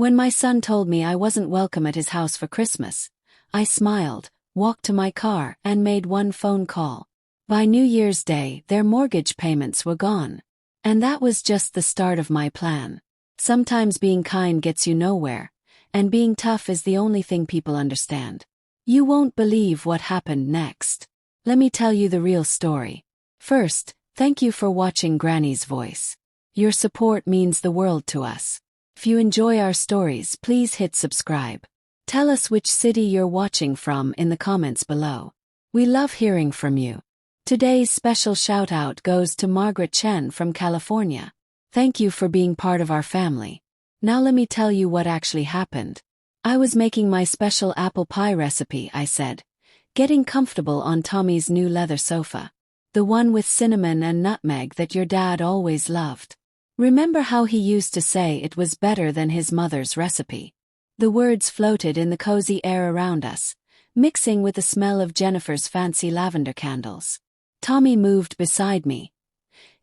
When my son told me I wasn't welcome at his house for Christmas, I smiled, walked to my car, and made one phone call. By New Year's Day, their mortgage payments were gone. And that was just the start of my plan. Sometimes being kind gets you nowhere, and being tough is the only thing people understand. You won't believe what happened next. Let me tell you the real story. First, thank you for watching Granny's Voice. Your support means the world to us. If you enjoy our stories, please hit subscribe. Tell us which city you're watching from in the comments below. We love hearing from you. Today's special shout-out goes to Margaret Chen from California. Thank you for being part of our family. Now let me tell you what actually happened. I was making my special apple pie recipe, I said, getting comfortable on Tommy's new leather sofa. The one with cinnamon and nutmeg that your dad always loved. Remember how he used to say it was better than his mother's recipe? The words floated in the cozy air around us, mixing with the smell of Jennifer's fancy lavender candles. Tommy moved beside me,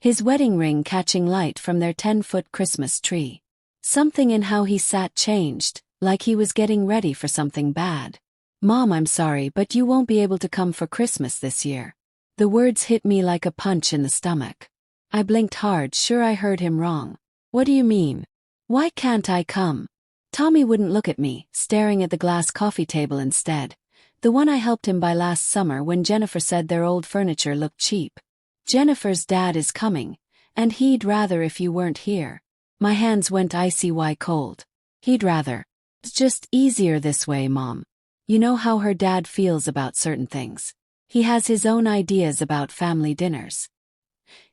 his wedding ring catching light from their 10-foot Christmas tree. Something in how he sat changed, like he was getting ready for something bad. "Mom, I'm sorry, but you won't be able to come for Christmas this year." The words hit me like a punch in the stomach. I blinked hard, sure I heard him wrong. "What do you mean? Why can't I come?" Tommy wouldn't look at me, staring at the glass coffee table instead. The one I helped him buy last summer when Jennifer said their old furniture looked cheap. "Jennifer's dad is coming, and he'd rather if you weren't here." My hands went icy cold. "He'd rather. It's just easier this way, Mom. You know how her dad feels about certain things. He has his own ideas about family dinners."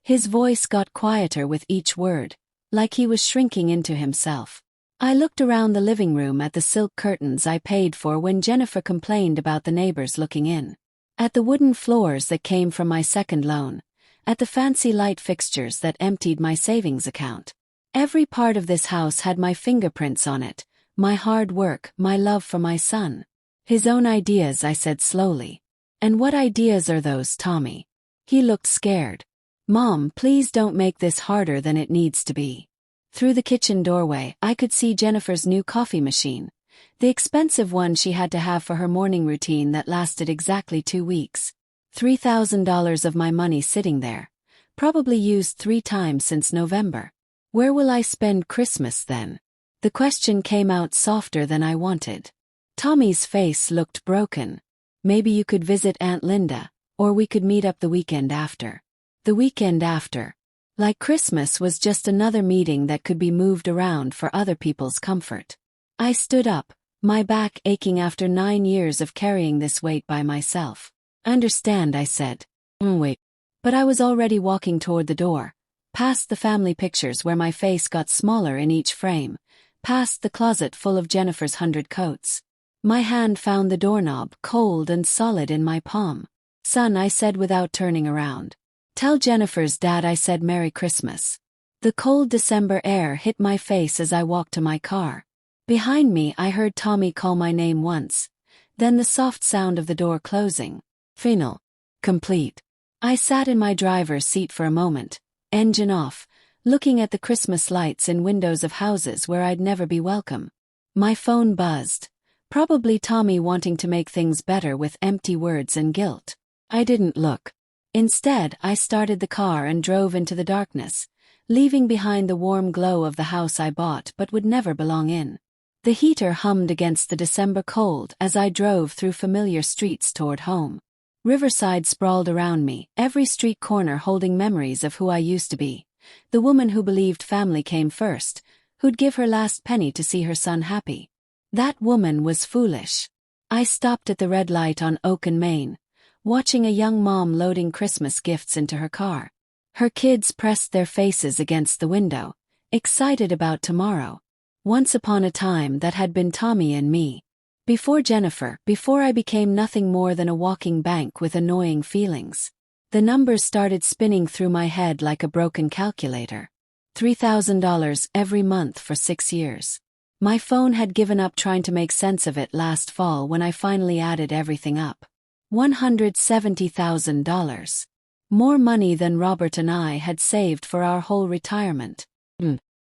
His voice got quieter with each word, like he was shrinking into himself. I looked around the living room at the silk curtains I paid for when Jennifer complained about the neighbors looking in. At the wooden floors that came from my second loan. At the fancy light fixtures that emptied my savings account. Every part of this house had my fingerprints on it, my hard work, my love for my son. "His own ideas," I said slowly. "And what ideas are those, Tommy?" He looked scared. "Mom, please don't make this harder than it needs to be." Through the kitchen doorway, I could see Jennifer's new coffee machine, the expensive one she had to have for her morning routine that lasted exactly 2 weeks. $3,000 of my money sitting there, probably used 3 times since November. Where will I spend Christmas then? The question came out softer than I wanted. Tommy's face looked broken. "Maybe you could visit Aunt Linda, or we could meet up the weekend after." The weekend after. Like Christmas was just another meeting that could be moved around for other people's comfort. I stood up, my back aching after 9 years of carrying this weight by myself. "Understand," I said. Wait." But I was already walking toward the door, past the family pictures where my face got smaller in each frame, past the closet full of Jennifer's 100 coats. My hand found the doorknob, cold and solid in my palm. "Son," I said without turning around. "Tell Jennifer's dad I said Merry Christmas." The cold December air hit my face as I walked to my car. Behind me I heard Tommy call my name once, then the soft sound of the door closing. Final. Complete. I sat in my driver's seat for a moment, engine off, looking at the Christmas lights in windows of houses where I'd never be welcome. My phone buzzed. Probably Tommy wanting to make things better with empty words and guilt. I didn't look. Instead, I started the car and drove into the darkness, leaving behind the warm glow of the house I bought but would never belong in. The heater hummed against the December cold as I drove through familiar streets toward home. Riverside sprawled around me, every street corner holding memories of who I used to be. The woman who believed family came first, who'd give her last penny to see her son happy. That woman was foolish. I stopped at the red light on Oak and Main, watching a young mom loading Christmas gifts into her car. Her kids pressed their faces against the window, excited about tomorrow. Once upon a time that had been Tommy and me. Before Jennifer, before I became nothing more than a walking bank with annoying feelings. The numbers started spinning through my head like a broken calculator. $3,000 every month for 6 years. My phone had given up trying to make sense of it last fall when I finally added everything up. $170,000. More money than Robert and I had saved for our whole retirement.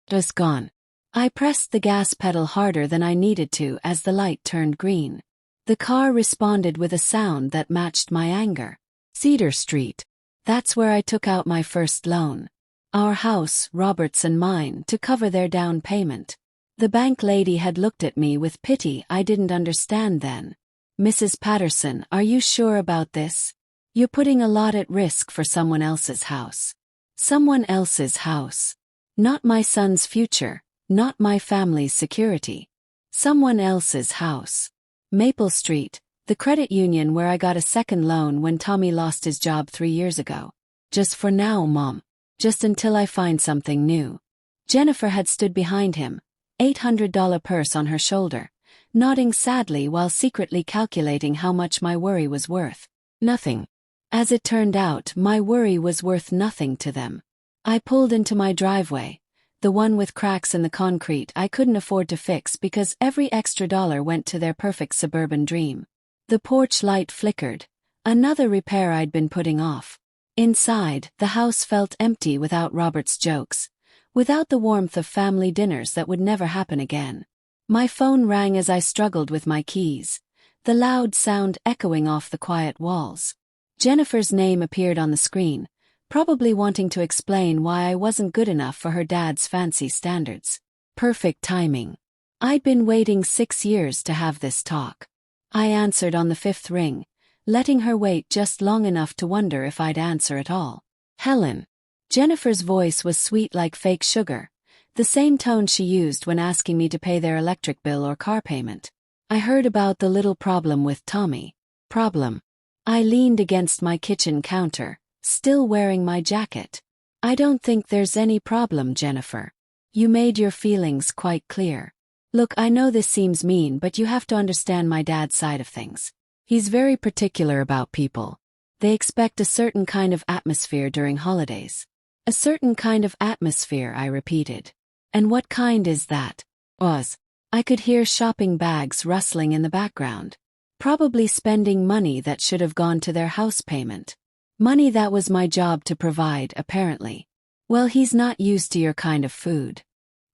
Just gone. I pressed the gas pedal harder than I needed to as the light turned green. The car responded with a sound that matched my anger. Cedar Street. That's where I took out my first loan. Our house, Robert's and mine, to cover their down payment. The bank lady had looked at me with pity I didn't understand then. Mrs. Patterson, are you sure about this? You're putting a lot at risk for someone else's house. Someone else's house. Not my son's future, not my family's security. Someone else's house. Maple Street, the credit union where I got a second loan when Tommy lost his job 3 years ago. Just for now, Mom. Just until I find something new. Jennifer had stood behind him, $800 purse on her shoulder, nodding sadly while secretly calculating how much my worry was worth. Nothing. As it turned out, my worry was worth nothing to them. I pulled into my driveway, the one with cracks in the concrete I couldn't afford to fix because every extra dollar went to their perfect suburban dream. The porch light flickered, another repair I'd been putting off. Inside, the house felt empty without Robert's jokes, without the warmth of family dinners that would never happen again. My phone rang as I struggled with my keys, the loud sound echoing off the quiet walls. Jennifer's name appeared on the screen, probably wanting to explain why I wasn't good enough for her dad's fancy standards. Perfect timing. I'd been waiting 6 years to have this talk. I answered on the 5th ring, letting her wait just long enough to wonder if I'd answer at all. Helen. Jennifer's voice was sweet like fake sugar, the same tone she used when asking me to pay their electric bill or car payment. I heard about the little problem with Tommy. Problem. I leaned against my kitchen counter, still wearing my jacket. I don't think there's any problem, Jennifer. You made your feelings quite clear. Look, I know this seems mean, but you have to understand my dad's side of things. He's very particular about people. They expect a certain kind of atmosphere during holidays. A certain kind of atmosphere, I repeated. And what kind is that? I could hear shopping bags rustling in the background. Probably spending money that should have gone to their house payment. Money that was my job to provide, apparently. Well, he's not used to your kind of food.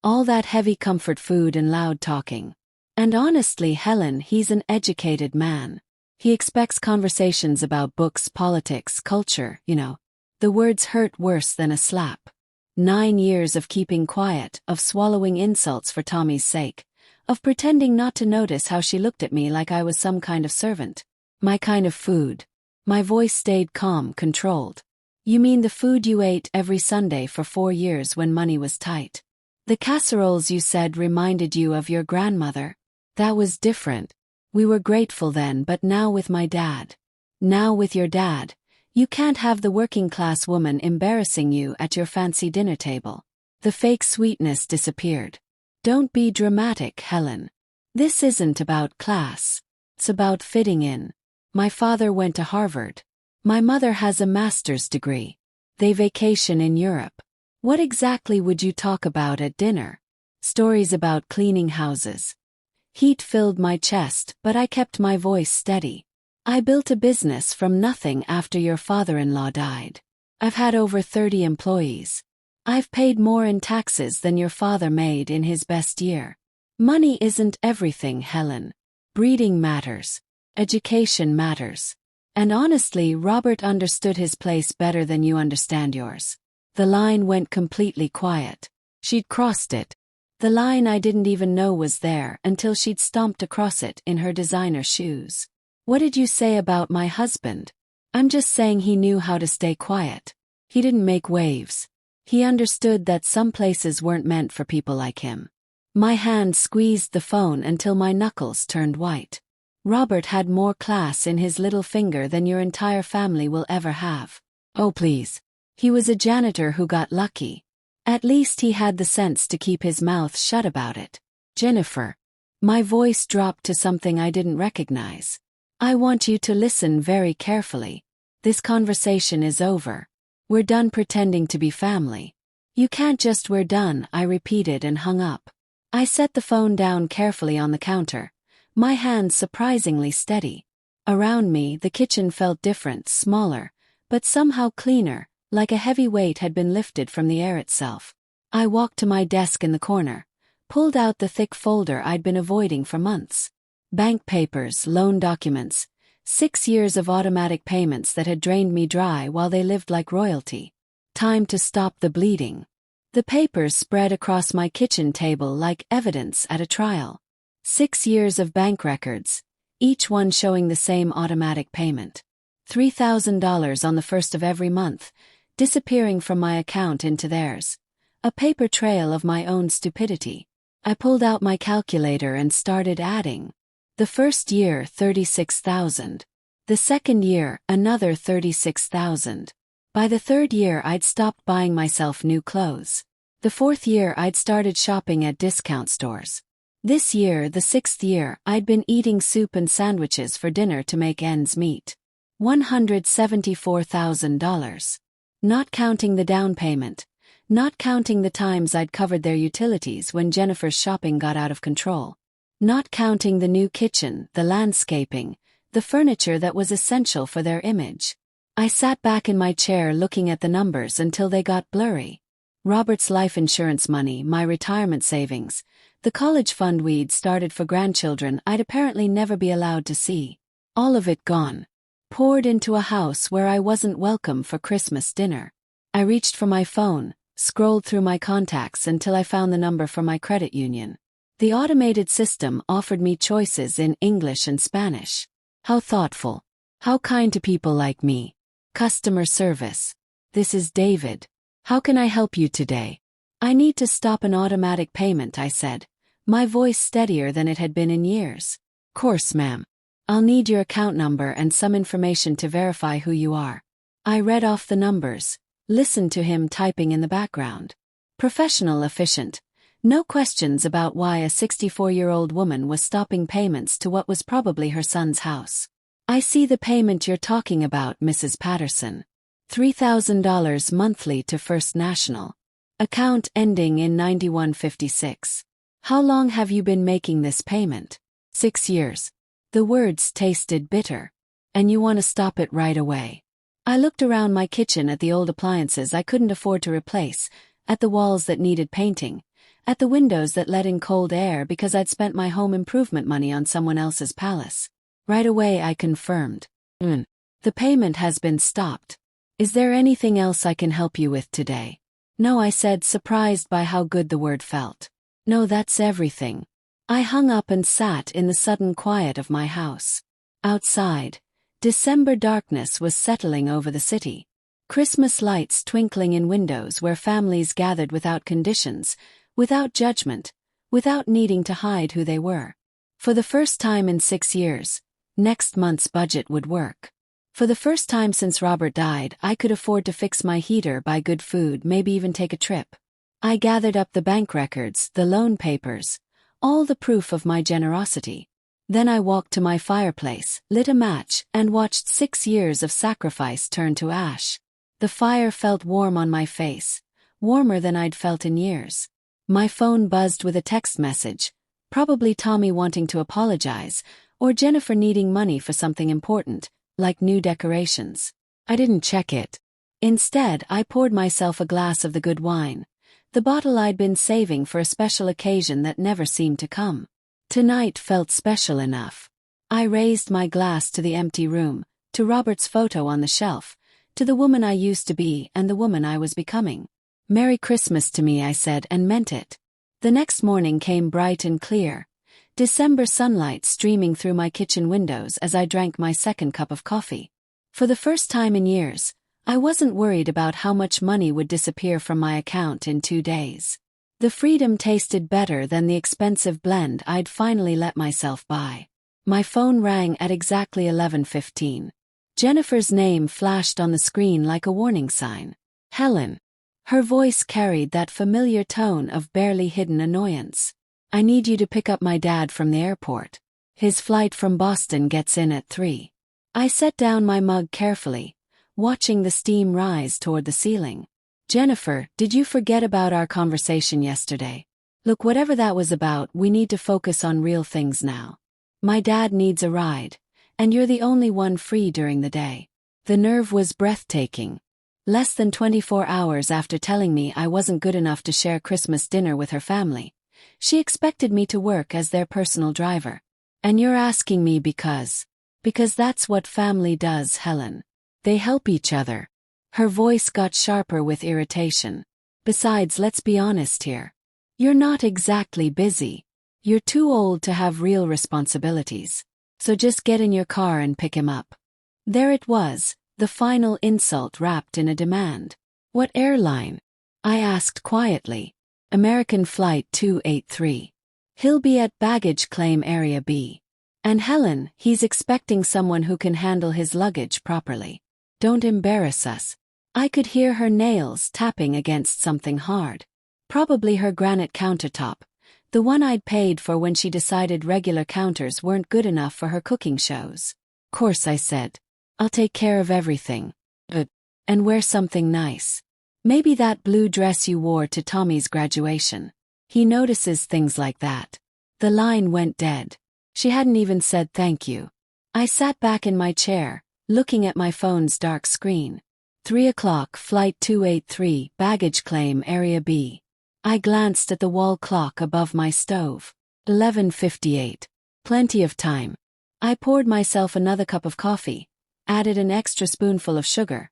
All that heavy comfort food and loud talking. And honestly, Helen, he's an educated man. He expects conversations about books, politics, culture, you know. The words hurt worse than a slap. 9 years of keeping quiet, of swallowing insults for Tommy's sake, of pretending not to notice how she looked at me like I was some kind of servant. My kind of food. My voice stayed calm, controlled. You mean the food you ate every Sunday for 4 years when money was tight? The casseroles you said reminded you of your grandmother? That was different. We were grateful then, but now with my dad. Now with your dad, you can't have the working-class woman embarrassing you at your fancy dinner table. The fake sweetness disappeared. Don't be dramatic, Helen. This isn't about class. It's about fitting in. My father went to Harvard. My mother has a master's degree. They vacation in Europe. What exactly would you talk about at dinner? Stories about cleaning houses. Heat filled my chest, but I kept my voice steady. I built a business from nothing after your father-in-law died. I've had over 30 employees. I've paid more in taxes than your father made in his best year. Money isn't everything, Helen. Breeding matters. Education matters. And honestly, Robert understood his place better than you understand yours. The line went completely quiet. She'd crossed it. The line I didn't even know was there until she'd stomped across it in her designer shoes. What did you say about my husband? I'm just saying he knew how to stay quiet. He didn't make waves. He understood that some places weren't meant for people like him. My hand squeezed the phone until my knuckles turned white. Robert had more class in his little finger than your entire family will ever have. Oh, please. He was a janitor who got lucky. At least he had the sense to keep his mouth shut about it. Jennifer. My voice dropped to something I didn't recognize. I want you to listen very carefully. This conversation is over. We're done pretending to be family. You can't just we're done, I repeated and hung up. I set the phone down carefully on the counter, my hands surprisingly steady. Around me, the kitchen felt different, smaller, but somehow cleaner, like a heavy weight had been lifted from the air itself. I walked to my desk in the corner, Pulled out the thick folder I'd been avoiding for months. Bank papers, loan documents, 6 years of automatic payments that had drained me dry while they lived like royalty. Time to stop the bleeding. The papers spread across my kitchen table like evidence at a trial. 6 years of bank records, each one showing the same automatic payment. $3,000 on the first of every month, disappearing from my account into theirs. A paper trail of my own stupidity. I pulled out my calculator and started adding. The first year, $36,000. The second year, another $36,000. By the third year, I'd stopped buying myself new clothes. The fourth year, I'd started shopping at discount stores. This year, the sixth year, I'd been eating soup and sandwiches for dinner to make ends meet. $174,000. Not counting the down payment. Not counting the times I'd covered their utilities when Jennifer's shopping got out of control. Not counting the new kitchen, the landscaping, the furniture that was essential for their image. I sat back in my chair looking at the numbers until they got blurry. Robert's life insurance money, my retirement savings, the college fund we'd started for grandchildren I'd apparently never be allowed to see. All of it gone. Poured into a house where I wasn't welcome for Christmas dinner. I reached for my phone, scrolled through my contacts until I found the number for my credit union. The automated system offered me choices in English and Spanish. How thoughtful. How kind to people like me. Customer service. This is David. How can I help you today? I need to stop an automatic payment, I said, my voice steadier than it had been in years. Course, ma'am. I'll need your account number and some information to verify who you are. I read off the numbers, listened to him typing in the background. Professional, efficient. No questions about why a 64-year-old woman was stopping payments to what was probably her son's house. I see the payment you're talking about, Mrs. Patterson. $3,000 monthly to First National. Account ending in 9156. How long have you been making this payment? 6 years. The words tasted bitter. And you want to stop it right away. I looked around my kitchen at the old appliances I couldn't afford to replace, at the walls that needed painting, at the windows that let in cold air because I'd spent my home improvement money on someone else's palace. Right away I confirmed. The payment has been stopped. Is there anything else I can help you with today? No, I said, surprised by how good the word felt. No, that's everything. I hung up and sat in the sudden quiet of my house. Outside, December darkness was settling over the city. Christmas lights twinkling in windows where families gathered without conditions, without judgment, without needing to hide who they were. For the first time in 6 years, next month's budget would work. For the first time since Robert died, I could afford to fix my heater, buy good food, maybe even take a trip. I gathered up the bank records, the loan papers, all the proof of my generosity. Then I walked to my fireplace, lit a match, and watched 6 years of sacrifice turn to ash. The fire felt warm on my face, warmer than I'd felt in years. My phone buzzed with a text message, probably Tommy wanting to apologize, or Jennifer needing money for something important, like new decorations. I didn't check it. Instead, I poured myself a glass of the good wine, the bottle I'd been saving for a special occasion that never seemed to come. Tonight felt special enough. I raised my glass to the empty room, to Robert's photo on the shelf, to the woman I used to be and the woman I was becoming. Merry Christmas to me, I said, and meant it. The next morning came bright and clear. December sunlight streaming through my kitchen windows as I drank my second cup of coffee. For the first time in years, I wasn't worried about how much money would disappear from my account in 2 days. The freedom tasted better than the expensive blend I'd finally let myself buy. My phone rang at exactly 11:15. Jennifer's name flashed on the screen like a warning sign. Helen. Her voice carried that familiar tone of barely hidden annoyance. I need you to pick up my dad from the airport. His flight from Boston gets in at 3. I set down my mug carefully, watching the steam rise toward the ceiling. Jennifer, did you forget about our conversation yesterday? Look, whatever that was about, we need to focus on real things now. My dad needs a ride, and you're the only one free during the day. The nerve was breathtaking. Less than 24 hours after telling me I wasn't good enough to share Christmas dinner with her family, She expected me to work as their personal driver. And you're asking me because that's what family does, Helen. They help each other. Her voice got sharper with irritation. Besides, let's be honest here. You're not exactly busy. You're too old to have real responsibilities. So just get in your car and pick him up. There it was, the final insult wrapped in a demand. What airline? I asked quietly. American Flight 283. He'll be at baggage claim area B. And Helen, he's expecting someone who can handle his luggage properly. Don't embarrass us. I could hear her nails tapping against something hard. Probably her granite countertop, the one I'd paid for when she decided regular counters weren't good enough for her cooking shows. Course, I said. I'll take care of everything. And wear something nice. Maybe that blue dress you wore to Tommy's graduation. He notices things like that. The line went dead. She hadn't even said thank you. I sat back in my chair, looking at my phone's dark screen. 3 o'clock, Flight 283, baggage claim area B. I glanced at the wall clock above my stove. 11:58. Plenty of time. I poured myself another cup of coffee, added an extra spoonful of sugar,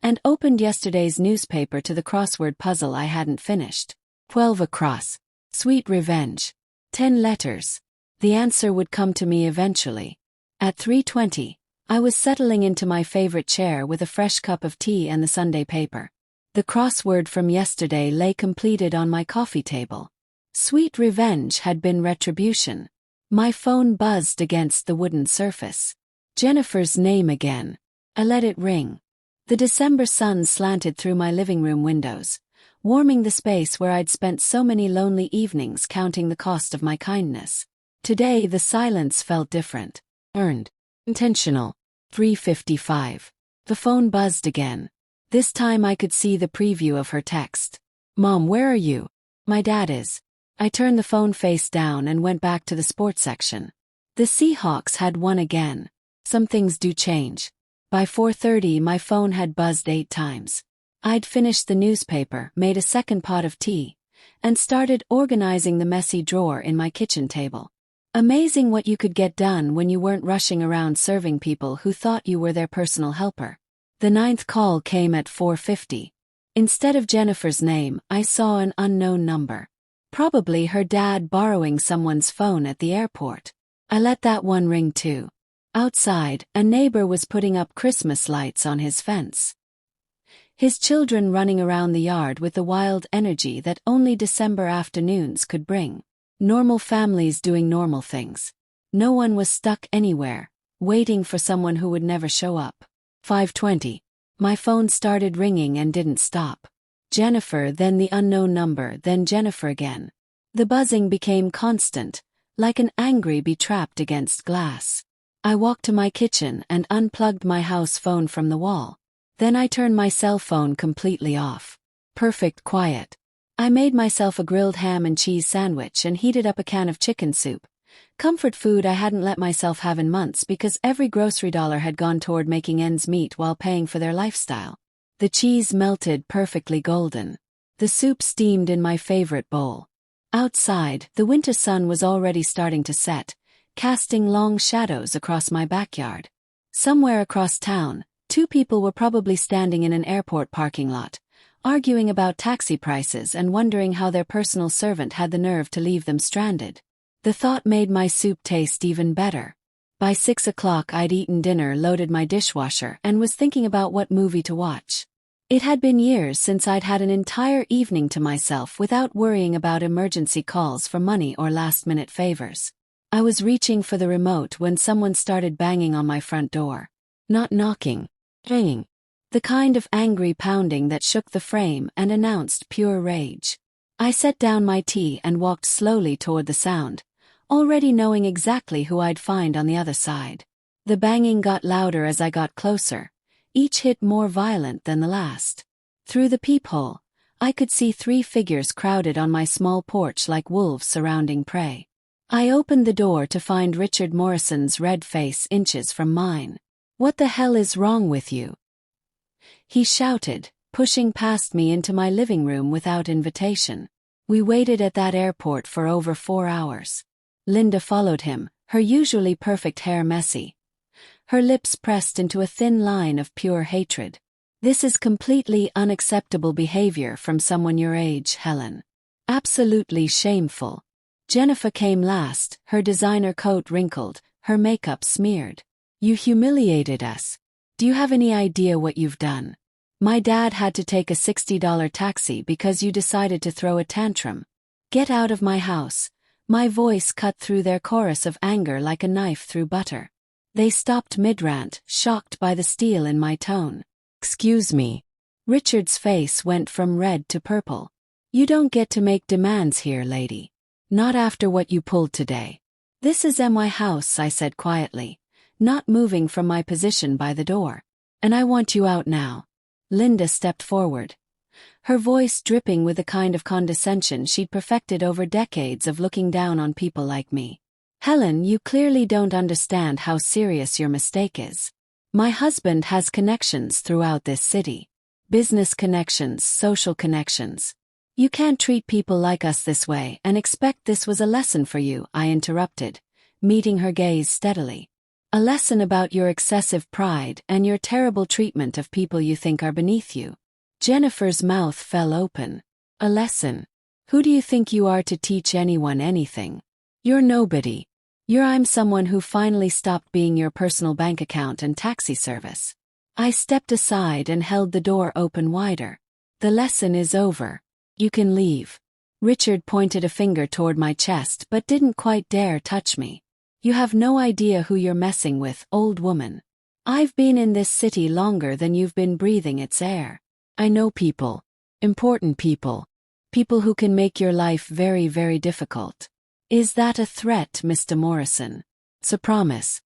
and opened yesterday's newspaper to the crossword puzzle I hadn't finished. 12 across. Sweet revenge. 10 letters. The answer would come to me eventually. At 3:20, I was settling into my favorite chair with a fresh cup of tea and the Sunday paper. The crossword from yesterday lay completed on my coffee table. Sweet revenge had been retribution. My phone buzzed against the wooden surface. Jennifer's name again. I let it ring. The December sun slanted through my living room windows, warming the space where I'd spent so many lonely evenings counting the cost of my kindness. Today the silence felt different. Earned. Intentional. 3:55. The phone buzzed again. This time I could see the preview of her text. Mom, where are you? My dad is. I turned the phone face down and went back to the sports section. The Seahawks had won again. Some things do change. By 4:30 my phone had buzzed 8 times. I'd finished the newspaper, made a second pot of tea, and started organizing the messy drawer in my kitchen table. Amazing what you could get done when you weren't rushing around serving people who thought you were their personal helper. The 9th call came at 4:50. Instead of Jennifer's name, I saw an unknown number. Probably her dad borrowing someone's phone at the airport. I let that one ring too. Outside, a neighbor was putting up Christmas lights on his fence. His children running around the yard with the wild energy that only December afternoons could bring. Normal families doing normal things. No one was stuck anywhere, waiting for someone who would never show up. 5:20. My phone started ringing and didn't stop. Jennifer, then the unknown number, then Jennifer again. The buzzing became constant, like an angry bee trapped against glass. I walked to my kitchen and unplugged my house phone from the wall. Then I turned my cell phone completely off. Perfect quiet. I made myself a grilled ham and cheese sandwich and heated up a can of chicken soup. Comfort food I hadn't let myself have in months because every grocery dollar had gone toward making ends meet while paying for their lifestyle. The cheese melted perfectly golden. The soup steamed in my favorite bowl. Outside, the winter sun was already starting to set, casting long shadows across my backyard. Somewhere across town, 2 people were probably standing in an airport parking lot, arguing about taxi prices and wondering how their personal servant had the nerve to leave them stranded. The thought made my soup taste even better. By 6 o'clock I'd eaten dinner, loaded my dishwasher, and was thinking about what movie to watch. It had been years since I'd had an entire evening to myself without worrying about emergency calls for money or last-minute favors. I was reaching for the remote when someone started banging on my front door. Not knocking. Banging. The kind of angry pounding that shook the frame and announced pure rage. I set down my tea and walked slowly toward the sound, already knowing exactly who I'd find on the other side. The banging got louder as I got closer, each hit more violent than the last. Through the peephole, I could see 3 figures crowded on my small porch like wolves surrounding prey. I opened the door to find Richard Morrison's red face inches from mine. "What the hell is wrong with you?" he shouted, pushing past me into my living room without invitation. We waited at that airport for over 4 hours. Linda followed him, her usually perfect hair messy, her lips pressed into a thin line of pure hatred. This is completely unacceptable behavior from someone your age, Helen. Absolutely shameful. Jennifer came last, her designer coat wrinkled, her makeup smeared. You humiliated us. Do you have any idea what you've done? My dad had to take a $60 taxi because you decided to throw a tantrum. Get out of my house. My voice cut through their chorus of anger like a knife through butter. They stopped mid-rant, shocked by the steel in my tone. Excuse me. Richard's face went from red to purple. You don't get to make demands here, lady. Not after what you pulled today. This is my house, I said quietly, not moving from my position by the door. And I want you out now. Linda stepped forward, her voice dripping with the kind of condescension she'd perfected over decades of looking down on people like me. Helen, you clearly don't understand how serious your mistake is. My husband has connections throughout this city. Business connections, social connections. You can't treat people like us this way and expect this was a lesson for you, I interrupted, meeting her gaze steadily. A lesson about your excessive pride and your terrible treatment of people you think are beneath you. Jennifer's mouth fell open. A lesson? Who do you think you are to teach anyone anything? You're nobody. I'm someone who finally stopped being your personal bank account and taxi service. I stepped aside and held the door open wider. The lesson is over. You can leave. Richard pointed a finger toward my chest but didn't quite dare touch me. You have no idea who you're messing with, old woman. I've been in this city longer than you've been breathing its air. I know people. Important people. People who can make your life very, very difficult. Is that a threat, Mr. Morrison? So promise.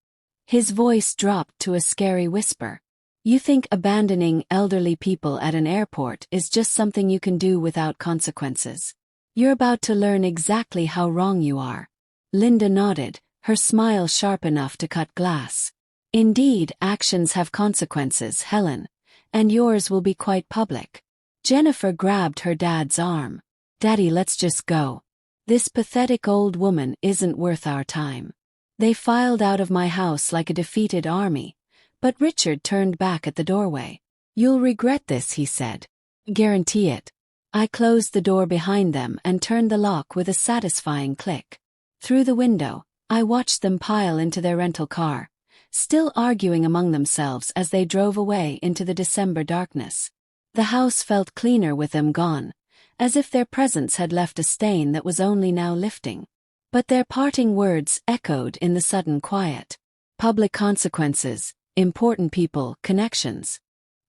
His voice dropped to a scary whisper. You think abandoning elderly people at an airport is just something you can do without consequences? You're about to learn exactly how wrong you are. Linda nodded, her smile sharp enough to cut glass. Indeed, actions have consequences, Helen, and yours will be quite public. Jennifer grabbed her dad's arm. Daddy, let's just go. This pathetic old woman isn't worth our time. They filed out of my house like a defeated army, but Richard turned back at the doorway. You'll regret this, he said. Guarantee it. I closed the door behind them and turned the lock with a satisfying click. Through the window, I watched them pile into their rental car, still arguing among themselves as they drove away into the December darkness. The house felt cleaner with them gone, as if their presence had left a stain that was only now lifting. But their parting words echoed in the sudden quiet. Public consequences, important people, connections.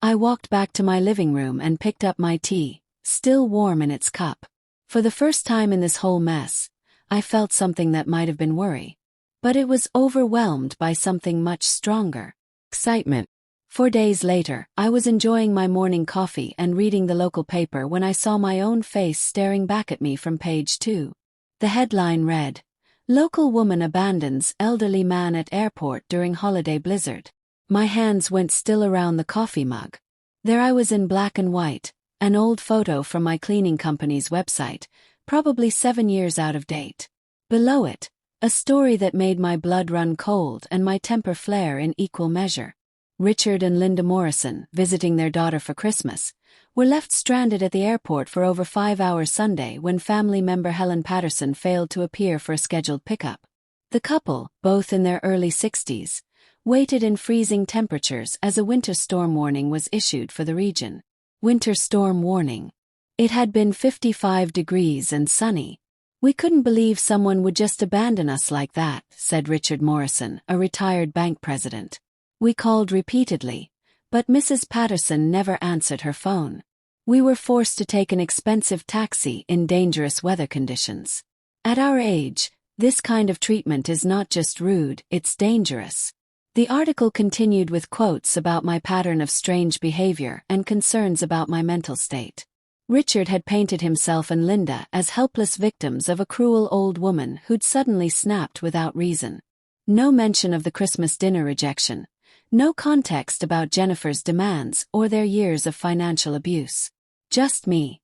I walked back to my living room and picked up my tea, still warm in its cup. For the first time in this whole mess, I felt something that might have been worry. But it was overwhelmed by something much stronger. Excitement. 4 days later, I was enjoying my morning coffee and reading the local paper when I saw my own face staring back at me from page 2. The headline read, Local woman abandons elderly man at airport during holiday blizzard. My hands went still around the coffee mug. There I was in black and white, an old photo from my cleaning company's website, probably 7 years out of date. Below it, a story that made my blood run cold and my temper flare in equal measure. Richard and Linda Morrison, visiting their daughter for Christmas, were left stranded at the airport for over 5 hours Sunday when family member Helen Patterson failed to appear for a scheduled pickup. The couple, both in their early 60s, waited in freezing temperatures as a winter storm warning was issued for the region. Winter storm warning. It had been 55 degrees and sunny. We couldn't believe someone would just abandon us like that, said Richard Morrison, a retired bank president. We called repeatedly, but Mrs. Patterson never answered her phone. We were forced to take an expensive taxi in dangerous weather conditions. At our age, this kind of treatment is not just rude, it's dangerous. The article continued with quotes about my pattern of strange behavior and concerns about my mental state. Richard had painted himself and Linda as helpless victims of a cruel old woman who'd suddenly snapped without reason. No mention of the Christmas dinner rejection. No context about Jennifer's demands or their years of financial abuse. Just me.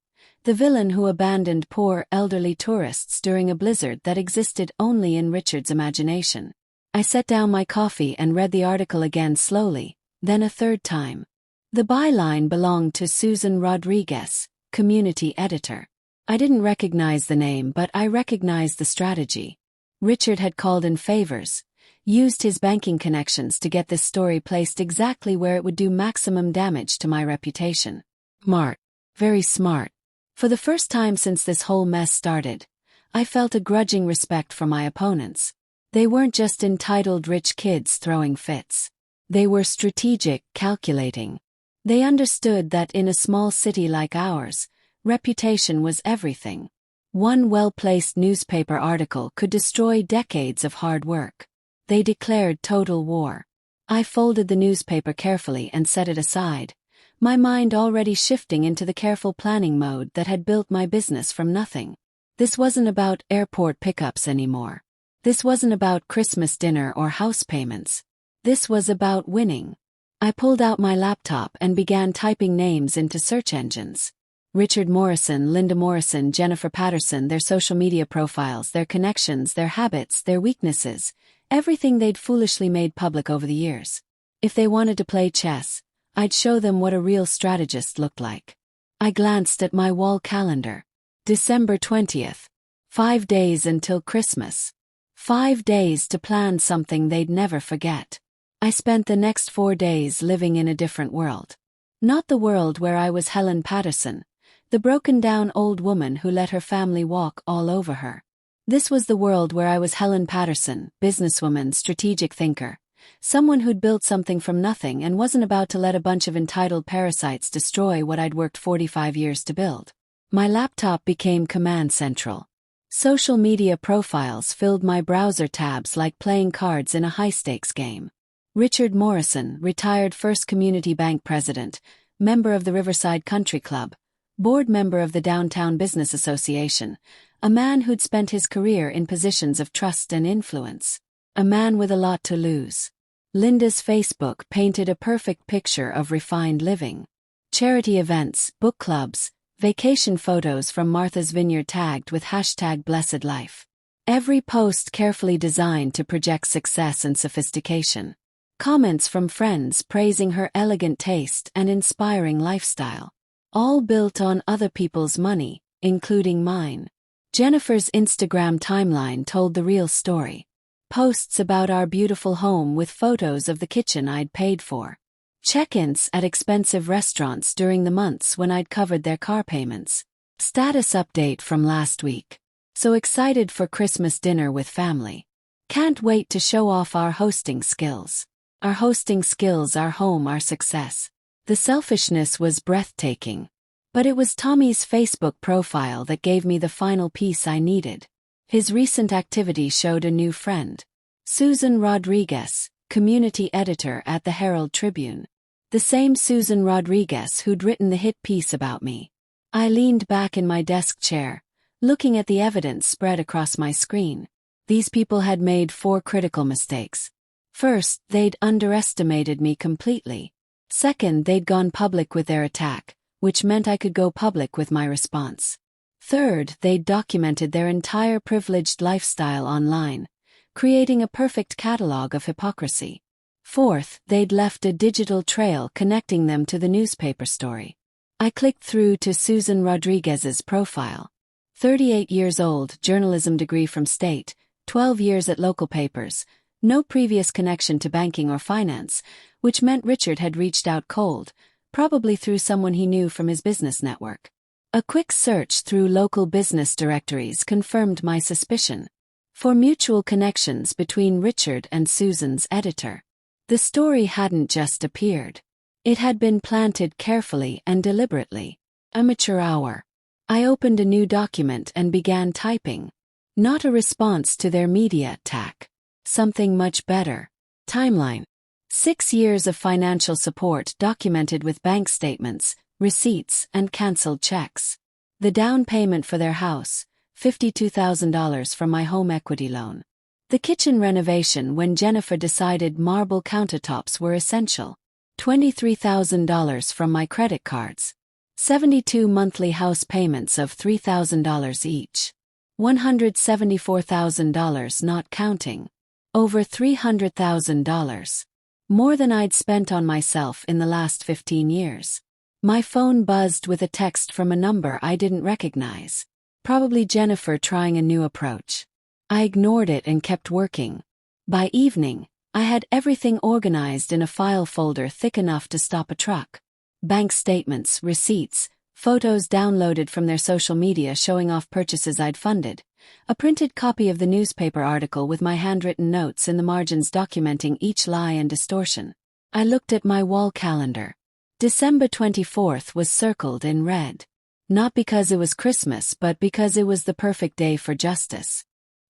The villain who abandoned poor, elderly tourists during a blizzard that existed only in Richard's imagination. I set down my coffee and read the article again slowly, then a third time. The byline belonged to Susan Rodriguez, community editor. I didn't recognize the name, but I recognized the strategy. Richard had called in favors, used his banking connections to get this story placed exactly where it would do maximum damage to my reputation. Smart. Very smart. For the first time since this whole mess started, I felt a grudging respect for my opponents. They weren't just entitled rich kids throwing fits. They were strategic, calculating. They understood that in a small city like ours, reputation was everything. One well-placed newspaper article could destroy decades of hard work. They declared total war. I folded the newspaper carefully and set it aside, my mind already shifting into the careful planning mode that had built my business from nothing. This wasn't about airport pickups anymore. This wasn't about Christmas dinner or house payments. This was about winning. I pulled out my laptop and began typing names into search engines. Richard Morrison, Linda Morrison, Jennifer Patterson, their social media profiles, their connections, their habits, their weaknesses, everything they'd foolishly made public over the years. If they wanted to play chess, I'd show them what a real strategist looked like. I glanced at my wall calendar. December 20th. 5 days until Christmas. 5 days to plan something they'd never forget. I spent the next 4 days living in a different world. Not the world where I was Helen Patterson, the broken-down old woman who let her family walk all over her. This was the world where I was Helen Patterson, businesswoman, strategic thinker, someone who'd built something from nothing and wasn't about to let a bunch of entitled parasites destroy what I'd worked 45 years to build. My laptop became command central. Social media profiles filled my browser tabs like playing cards in a high-stakes game. Richard Morrison, retired First Community Bank president, member of the Riverside Country Club, board member of the Downtown Business Association, a man who'd spent his career in positions of trust and influence. A man with a lot to lose. Linda's Facebook painted a perfect picture of refined living. Charity events, book clubs, vacation photos from Martha's Vineyard tagged with #BlessedLife. Every post carefully designed to project success and sophistication. Comments from friends praising her elegant taste and inspiring lifestyle. All built on other people's money, including mine. Jennifer's Instagram timeline told the real story. Posts about our beautiful home with photos of the kitchen I'd paid for. Check-ins at expensive restaurants during the months when I'd covered their car payments. Status update from last week. So excited for Christmas dinner with family. Can't wait to show off our hosting skills. Our hosting skills, our home, our success. The selfishness was breathtaking. But it was Tommy's Facebook profile that gave me the final piece I needed. His recent activity showed a new friend. Susan Rodriguez, community editor at the Herald Tribune. The same Susan Rodriguez who'd written the hit piece about me. I leaned back in my desk chair, looking at the evidence spread across my screen. These people had made 4 critical mistakes. First, they'd underestimated me completely. Second, they'd gone public with their attack, which meant I could go public with my response. Third, they'd documented their entire privileged lifestyle online, creating a perfect catalog of hypocrisy. Fourth, they'd left a digital trail connecting them to the newspaper story. I clicked through to Susan Rodriguez's profile. 38 years old, journalism degree from state, 12 years at local papers, no previous connection to banking or finance, which meant Richard had reached out cold, probably through someone he knew from his business network. A quick search through local business directories confirmed my suspicion. 4 mutual connections between Richard and Susan's editor. The story hadn't just appeared. It had been planted carefully and deliberately. Amateur hour. I opened a new document and began typing. Not a response to their media attack. Something much better. Timeline. 6 years of financial support documented with bank statements, receipts, and cancelled checks. The down payment for their house, $52,000 from my home equity loan. The kitchen renovation when Jennifer decided marble countertops were essential. $23,000 from my credit cards. 72 monthly house payments of $3,000 each. $174,000 not counting. Over $300,000. More than I'd spent on myself in the last 15 years. My phone buzzed with a text from a number I didn't recognize. Probably Jennifer trying a new approach. I ignored it and kept working. By evening, I had everything organized in a file folder thick enough to stop a truck. Bank statements, receipts, photos downloaded from their social media showing off purchases I'd funded, a printed copy of the newspaper article with my handwritten notes in the margins documenting each lie and distortion. I looked at my wall calendar. December 24th was circled in red. Not because it was Christmas, but because it was the perfect day for justice.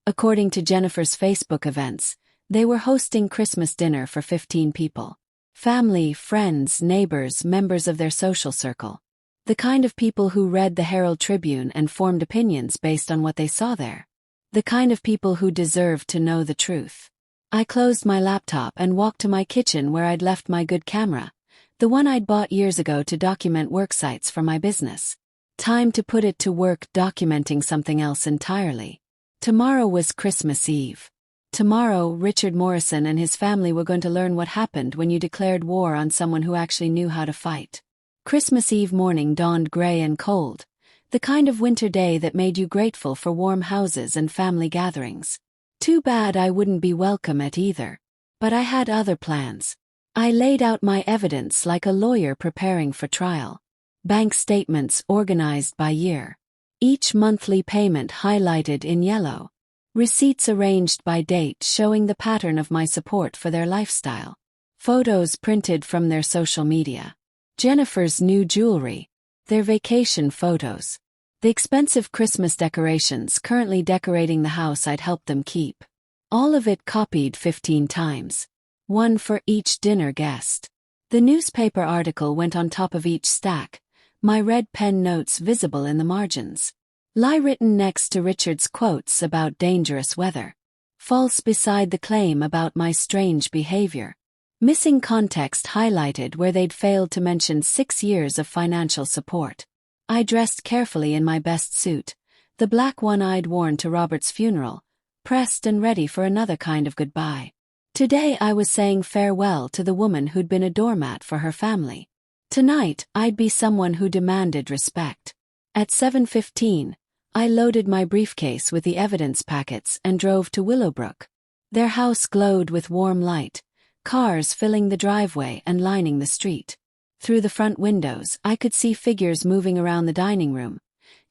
According to Jennifer's Facebook events, they were hosting Christmas dinner for 15 people. Family, friends, neighbors, members of their social circle. The kind of people who read the Herald Tribune and formed opinions based on what they saw there. The kind of people who deserved to know the truth. I closed my laptop and walked to my kitchen where I'd left my good camera, the one I'd bought years ago to document work sites for my business. Time to put it to work documenting something else entirely. Tomorrow was Christmas Eve. Tomorrow, Richard Morrison and his family were going to learn what happened when you declared war on someone who actually knew how to fight. Christmas Eve morning dawned gray and cold, the kind of winter day that made you grateful for warm houses and family gatherings. Too bad I wouldn't be welcome at either. But I had other plans. I laid out my evidence like a lawyer preparing for trial. Bank statements organized by year. Each monthly payment highlighted in yellow. Receipts arranged by date showing the pattern of my support for their lifestyle. Photos printed from their social media. Jennifer's new jewelry. Their vacation photos. The expensive Christmas decorations currently decorating the house I'd helped them keep. All of it copied 15 times. One for each dinner guest. The newspaper article went on top of each stack, my red pen notes visible in the margins. Lie written next to Richard's quotes about dangerous weather. False beside the claim about my strange behavior. Missing context highlighted where they'd failed to mention 6 years of financial support. I dressed carefully in my best suit, the black one I'd worn to Robert's funeral, pressed and ready for another kind of goodbye. Today I was saying farewell to the woman who'd been a doormat for her family. Tonight, I'd be someone who demanded respect. At 7:15, I loaded my briefcase with the evidence packets and drove to Willowbrook. Their house glowed with warm light, cars filling the driveway and lining the street. Through the front windows, I could see figures moving around the dining room.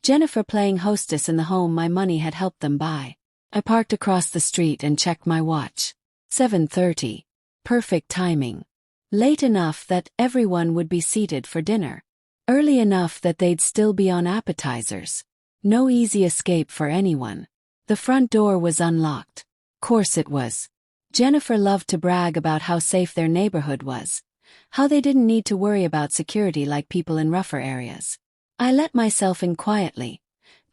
Jennifer playing hostess in the home my money had helped them buy. I parked across the street and checked my watch. 7:30. Perfect timing. Late enough that everyone would be seated for dinner. Early enough that they'd still be on appetizers. No easy escape for anyone. The front door was unlocked. Course it was. Jennifer loved to brag about how safe their neighborhood was. How they didn't need to worry about security like people in rougher areas. I let myself in quietly.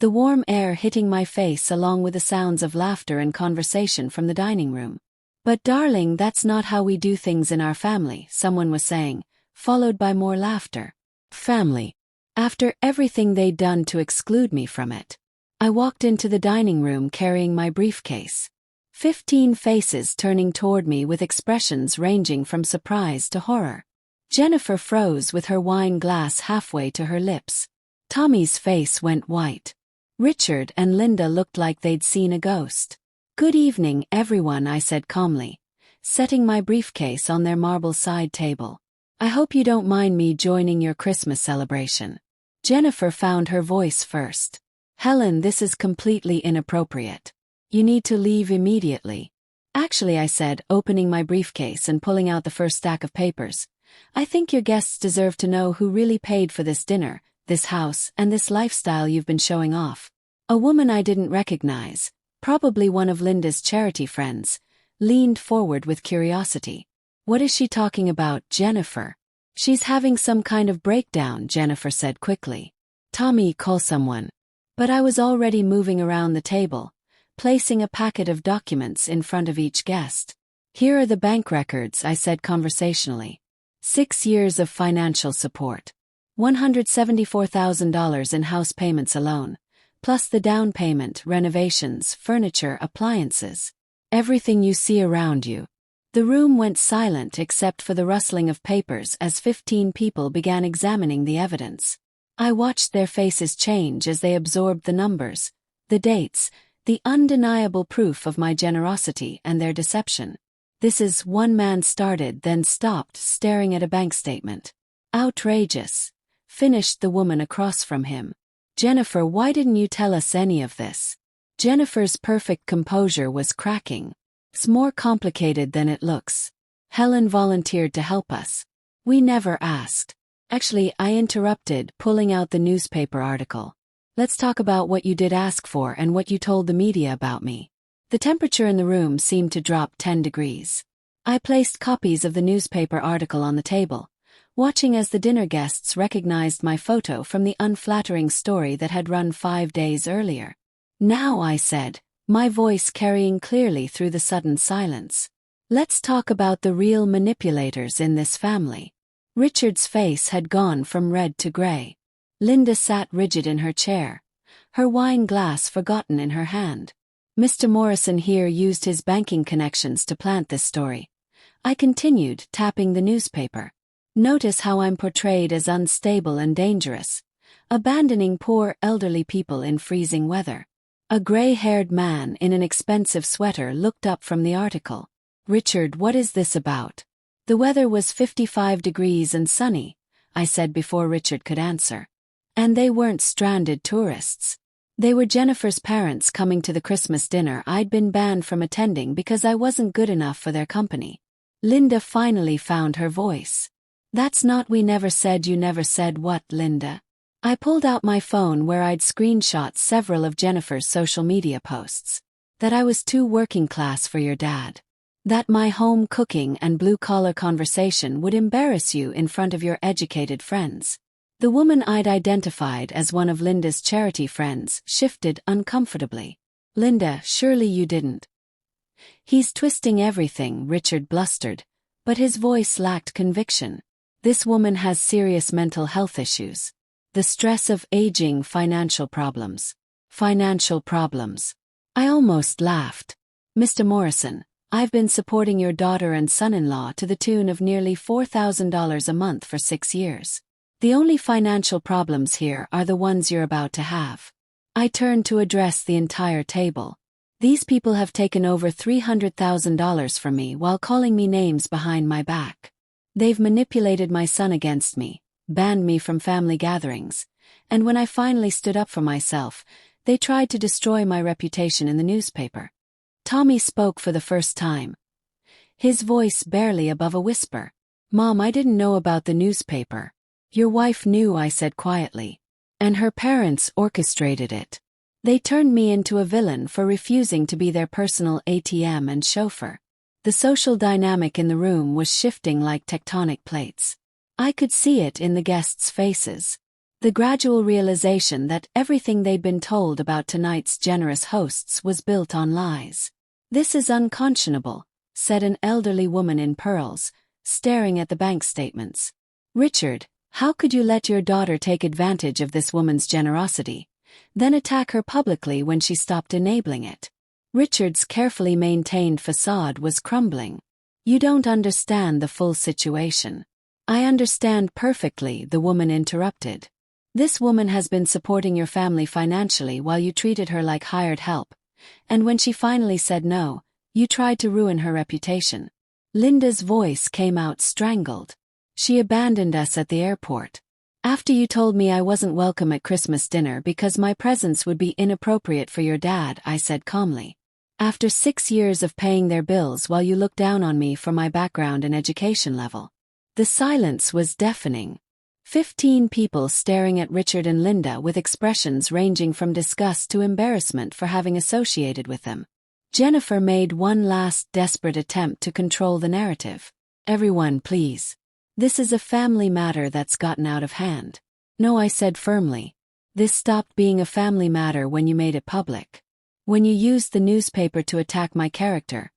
The warm air hitting my face along with the sounds of laughter and conversation from the dining room. But darling, that's not how we do things in our family, someone was saying, followed by more laughter. Family. After everything they'd done to exclude me from it. I walked into the dining room carrying my briefcase. 15 faces turning toward me with expressions ranging from surprise to horror. Jennifer froze with her wine glass halfway to her lips. Tommy's face went white. Richard and Linda looked like they'd seen a ghost. "Good evening, everyone," I said calmly, setting my briefcase on their marble side table. "I hope you don't mind me joining your Christmas celebration." Jennifer found her voice first. "Helen, this is completely inappropriate. You need to leave immediately." "Actually," I said, opening my briefcase and pulling out the first stack of papers, "I think your guests deserve to know who really paid for this dinner, this house, and this lifestyle you've been showing off." A woman I didn't recognize, probably one of Linda's charity friends, leaned forward with curiosity. "What is she talking about, Jennifer?" "She's having some kind of breakdown," Jennifer said quickly. "Tommy, call someone." But I was already moving around the table, placing a packet of documents in front of each guest. "Here are the bank records," I said conversationally. 6 years of financial support. $174,000 in house payments alone, plus the down payment, renovations, furniture, appliances. Everything you see around you. The room went silent except for the rustling of papers as 15 people began examining the evidence. I watched their faces change as they absorbed the numbers, the dates, the undeniable proof of my generosity and their deception. This is, one man started, then stopped, staring at a bank statement. Outrageous, finished the woman across from him. Jennifer, why didn't you tell us any of this? Jennifer's perfect composure was cracking. It's more complicated than it looks. Helen volunteered to help us. We never asked. Actually, I interrupted, pulling out the newspaper article. Let's talk about what you did ask for and what you told the media about me. The temperature in the room seemed to drop 10 degrees. I placed copies of the newspaper article on the table, watching as the dinner guests recognized my photo from the unflattering story that had run 5 days earlier. Now, I said, my voice carrying clearly through the sudden silence. Let's talk about the real manipulators in this family. Richard's face had gone from red to gray. Linda sat rigid in her chair, her wine glass forgotten in her hand. Mr. Morrison here used his banking connections to plant this story. I continued, tapping the newspaper. Notice how I'm portrayed as unstable and dangerous, abandoning poor elderly people in freezing weather. A gray-haired man in an expensive sweater looked up from the article. Richard, what is this about? The weather was 55 degrees and sunny, I said before Richard could answer. And they weren't stranded tourists. They were Jennifer's parents coming to the Christmas dinner I'd been banned from attending because I wasn't good enough for their company. Linda finally found her voice. That's not, we never said. You never said what, Linda? I pulled out my phone where I'd screenshot several of Jennifer's social media posts. That I was too working class for your dad. That my home cooking and blue-collar conversation would embarrass you in front of your educated friends. The woman I'd identified as one of Linda's charity friends shifted uncomfortably. Linda, surely you didn't. He's twisting everything, Richard blustered, but his voice lacked conviction. This woman has serious mental health issues. The stress of aging, financial problems. Financial problems. I almost laughed. Mr. Morrison, I've been supporting your daughter and son-in-law to the tune of nearly $4,000 a month for 6 years. The only financial problems here are the ones you're about to have. I turned to address the entire table. These people have taken over $300,000 from me while calling me names behind my back. They've manipulated my son against me, banned me from family gatherings, and when I finally stood up for myself, they tried to destroy my reputation in the newspaper. Tommy spoke for the first time. His voice barely above a whisper. Mom, I didn't know about the newspaper. Your wife knew, I said quietly. And her parents orchestrated it. They turned me into a villain for refusing to be their personal ATM and chauffeur. The social dynamic in the room was shifting like tectonic plates. I could see it in the guests' faces. The gradual realization that everything they'd been told about tonight's generous hosts was built on lies. This is unconscionable, said an elderly woman in pearls, staring at the bank statements. Richard, how could you let your daughter take advantage of this woman's generosity, then attack her publicly when she stopped enabling it? Richard's carefully maintained facade was crumbling. You don't understand the full situation. I understand perfectly, the woman interrupted. This woman has been supporting your family financially while you treated her like hired help, and when she finally said no, you tried to ruin her reputation. Linda's voice came out strangled. She abandoned us at the airport. After you told me I wasn't welcome at Christmas dinner because my presence would be inappropriate for your dad, I said calmly. After 6 years of paying their bills while you looked down on me for my background and education level. The silence was deafening. 15 people staring at Richard and Linda with expressions ranging from disgust to embarrassment for having associated with them. Jennifer made one last desperate attempt to control the narrative. Everyone, please. This is a family matter that's gotten out of hand. No, I said firmly. This stopped being a family matter when you made it public. When you used the newspaper to attack my character.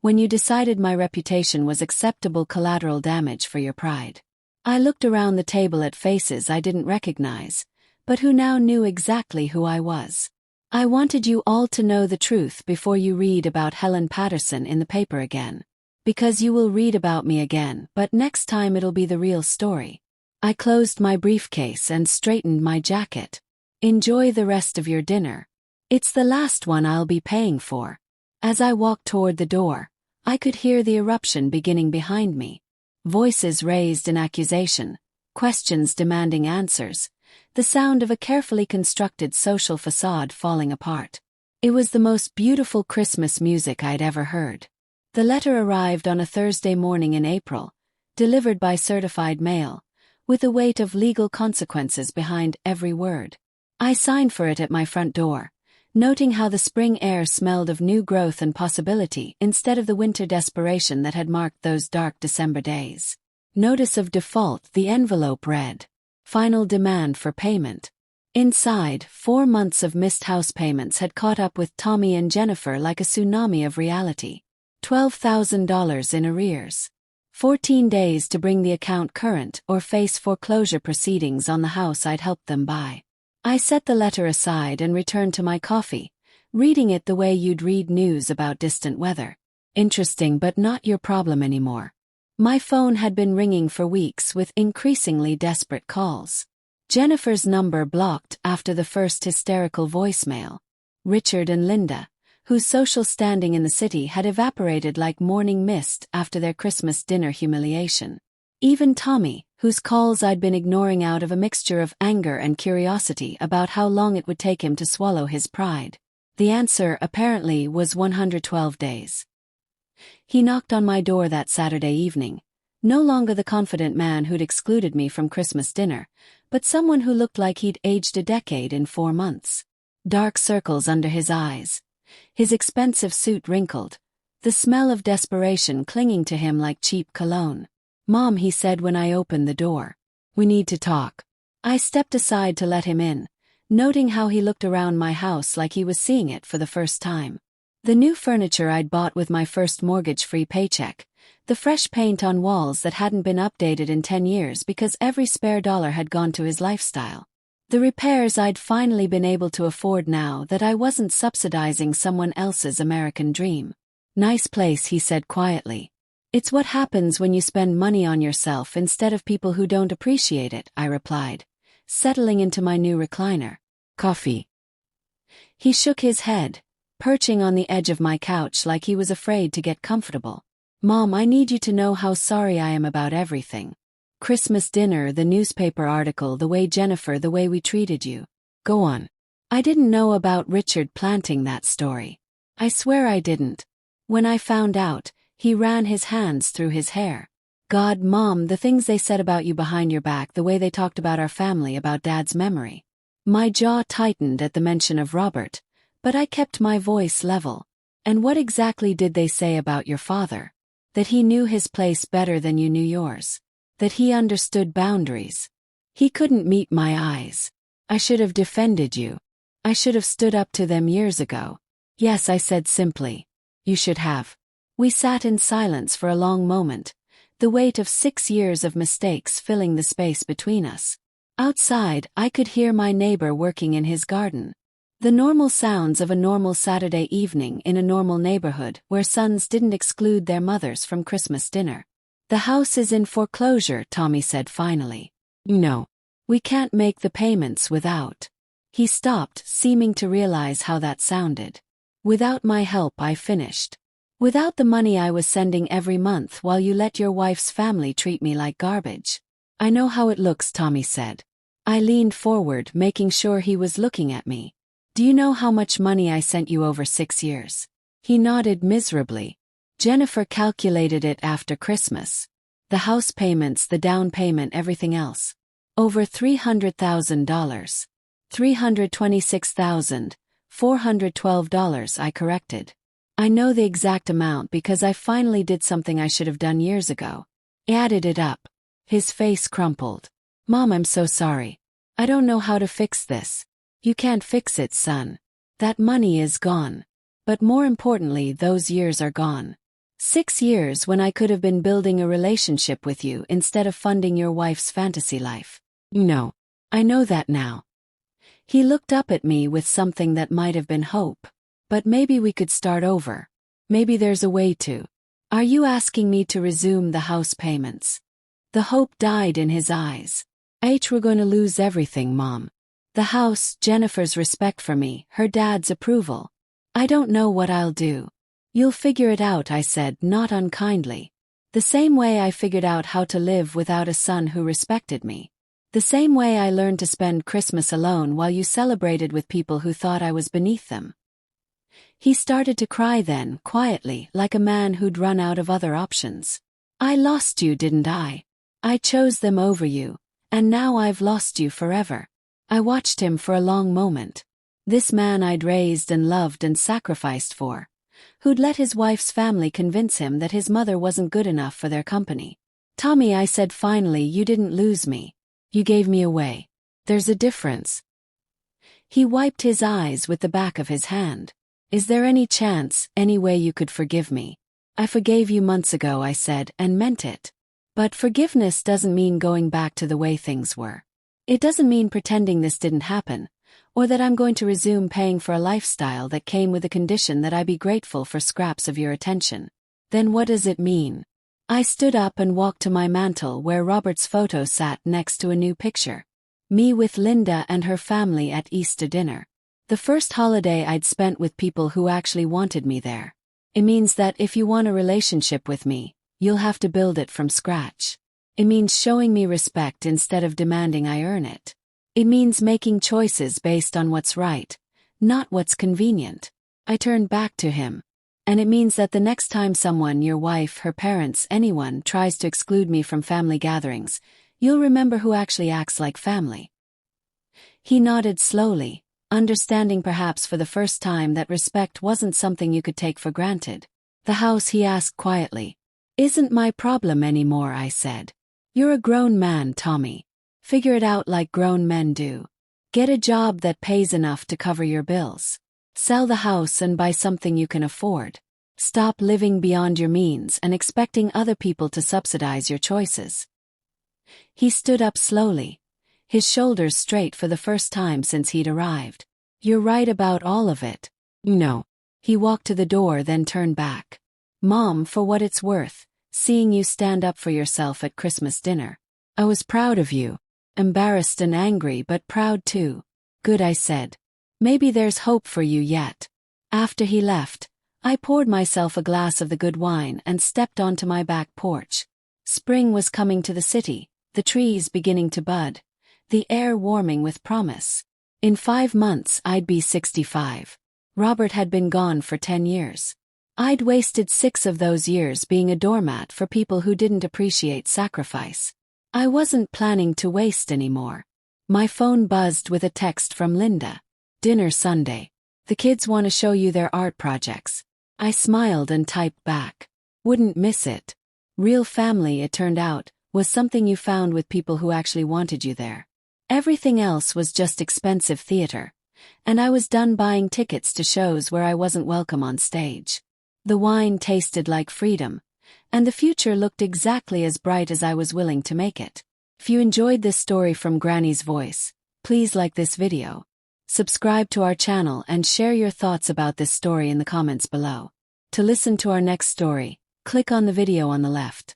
When you decided my reputation was acceptable collateral damage for your pride. I looked around the table at faces I didn't recognize, but who now knew exactly who I was. I wanted you all to know the truth before you read about Helen Patterson in the paper again. Because you will read about me again, but next time it'll be the real story. I closed my briefcase and straightened my jacket. Enjoy the rest of your dinner. It's the last one I'll be paying for. As I walked toward the door, I could hear the eruption beginning behind me. Voices raised in accusation, questions demanding answers, the sound of a carefully constructed social facade falling apart. It was the most beautiful Christmas music I'd ever heard. The letter arrived on a Thursday morning in April, delivered by certified mail, with the weight of legal consequences behind every word. I signed for it at my front door, noting how the spring air smelled of new growth and possibility instead of the winter desperation that had marked those dark December days. Notice of default, the envelope read. Final demand for payment. Inside, 4 months of missed house payments had caught up with Tommy and Jennifer like a tsunami of reality. $12,000 in arrears. 14 days to bring the account current or face foreclosure proceedings on the house I'd helped them buy. I set the letter aside and returned to my coffee, reading it the way you'd read news about distant weather. Interesting, but not your problem anymore. My phone had been ringing for weeks with increasingly desperate calls. Jennifer's number blocked after the first hysterical voicemail. Richard and Linda, whose social standing in the city had evaporated like morning mist after their Christmas dinner humiliation. Even Tommy, whose calls I'd been ignoring out of a mixture of anger and curiosity about how long it would take him to swallow his pride. The answer, apparently, was 112 days. He knocked on my door that Saturday evening, no longer the confident man who'd excluded me from Christmas dinner, but someone who looked like he'd aged a decade in 4 months. Dark circles under his eyes, his expensive suit wrinkled, the smell of desperation clinging to him like cheap cologne. "Mom," he said when I opened the door. "We need to talk." I stepped aside to let him in, noting how he looked around my house like he was seeing it for the first time. The new furniture I'd bought with my first mortgage-free paycheck, the fresh paint on walls that hadn't been updated in 10 years because every spare dollar had gone to his lifestyle. The repairs I'd finally been able to afford now that I wasn't subsidizing someone else's American dream. "Nice place," he said quietly. "It's what happens when you spend money on yourself instead of people who don't appreciate it," I replied, settling into my new recliner. "Coffee?" He shook his head, perching on the edge of my couch like he was afraid to get comfortable. "Mom, I need you to know how sorry I am about everything. Christmas dinner, the newspaper article, the way Jennifer, the way we treated you." "Go on." "I didn't know about Richard planting that story. I swear I didn't. When I found out," he ran his hands through his hair. "God, Mom, the things they said about you behind your back, the way they talked about our family, about Dad's memory." My jaw tightened at the mention of Robert, but I kept my voice level. "And what exactly did they say about your father? That he knew his place better than you knew yours? That he understood boundaries? He couldn't meet my eyes. I should have defended you. I should have stood up to them years ago." "Yes," I said simply. "You should have." We sat in silence for a long moment, the weight of 6 years of mistakes filling the space between us. Outside, I could hear my neighbor working in his garden. The normal sounds of a normal Saturday evening in a normal neighborhood where sons didn't exclude their mothers from Christmas dinner. "The house is in foreclosure," Tommy said finally. "No. We can't make the payments without." He stopped, seeming to realize how that sounded. "Without my help," I finished. "Without the money I was sending every month while you let your wife's family treat me like garbage." "I know how it looks," Tommy said. I leaned forward, making sure he was looking at me. "Do you know how much money I sent you over 6 years?" He nodded miserably. "Jennifer calculated it after Christmas. The house payments, the down payment, everything else. Over $300,000. $326,412, I corrected. "I know the exact amount because I finally did something I should have done years ago. Added it up." His face crumpled. "Mom, I'm so sorry. I don't know how to fix this." "You can't fix it, son. That money is gone. But more importantly, those years are gone. 6 years when I could have been building a relationship with you instead of funding your wife's fantasy life. No. I know that now. He looked up at me with something that might have been hope. But maybe we could start over. Maybe there's a way to. Are you asking me to resume the house payments? The hope died in his eyes. We're going to lose everything, Mom. The house, Jennifer's respect for me, her dad's approval. I don't know what I'll do. You'll figure it out, I said, not unkindly. The same way I figured out how to live without a son who respected me. The same way I learned to spend Christmas alone while you celebrated with people who thought I was beneath them. He started to cry then, quietly, like a man who'd run out of other options. I lost you, didn't I? I chose them over you, and now I've lost you forever. I watched him for a long moment. This man I'd raised and loved and sacrificed for, who'd let his wife's family convince him that his mother wasn't good enough for their company. Tommy, I said finally, you didn't lose me. You gave me away. There's a difference. He wiped his eyes with the back of his hand. Is there any chance, any way you could forgive me? I forgave you months ago, I said, and meant it. But forgiveness doesn't mean going back to the way things were. It doesn't mean pretending this didn't happen, or that I'm going to resume paying for a lifestyle that came with the condition that I be grateful for scraps of your attention. Then what does it mean? I stood up and walked to my mantel where Robert's photo sat next to a new picture. Me with Linda and her family at Easter dinner. The first holiday I'd spent with people who actually wanted me there. It means that if you want a relationship with me, you'll have to build it from scratch. It means showing me respect instead of demanding I earn it. It means making choices based on what's right, not what's convenient. I turned back to him. And it means that the next time someone, your wife, her parents, anyone, tries to exclude me from family gatherings, you'll remember who actually acts like family. He nodded slowly, understanding perhaps for the first time that respect wasn't something you could take for granted. The house, he asked quietly. Isn't my problem anymore, I said. You're a grown man, Tommy. Figure it out like grown men do. Get a job that pays enough to cover your bills. Sell the house and buy something you can afford. Stop living beyond your means and expecting other people to subsidize your choices. He stood up slowly, his shoulders straight for the first time since he'd arrived. You're right about all of it. No. He walked to the door, then turned back. Mom, for what it's worth, seeing you stand up for yourself at Christmas dinner. I was proud of you. Embarrassed and angry, but proud too. Good, I said. Maybe there's hope for you yet. After he left, I poured myself a glass of the good wine and stepped onto my back porch. Spring was coming to the city, the trees beginning to bud, the air warming with promise. In 5 months I'd be 65. Robert had been gone for 10 years. I'd wasted 6 of those years being a doormat for people who didn't appreciate sacrifice. I wasn't planning to waste anymore. My phone buzzed with a text from Linda. Dinner Sunday. The kids want to show you their art projects. I smiled and typed back. Wouldn't miss it. Real family, it turned out, was something you found with people who actually wanted you there. Everything else was just expensive theater, and I was done buying tickets to shows where I wasn't welcome on stage. The wine tasted like freedom, and the future looked exactly as bright as I was willing to make it. If you enjoyed this story from Granny's voice, please like this video. Subscribe to our channel and share your thoughts about this story in the comments below. To listen to our next story, click on the video on the left.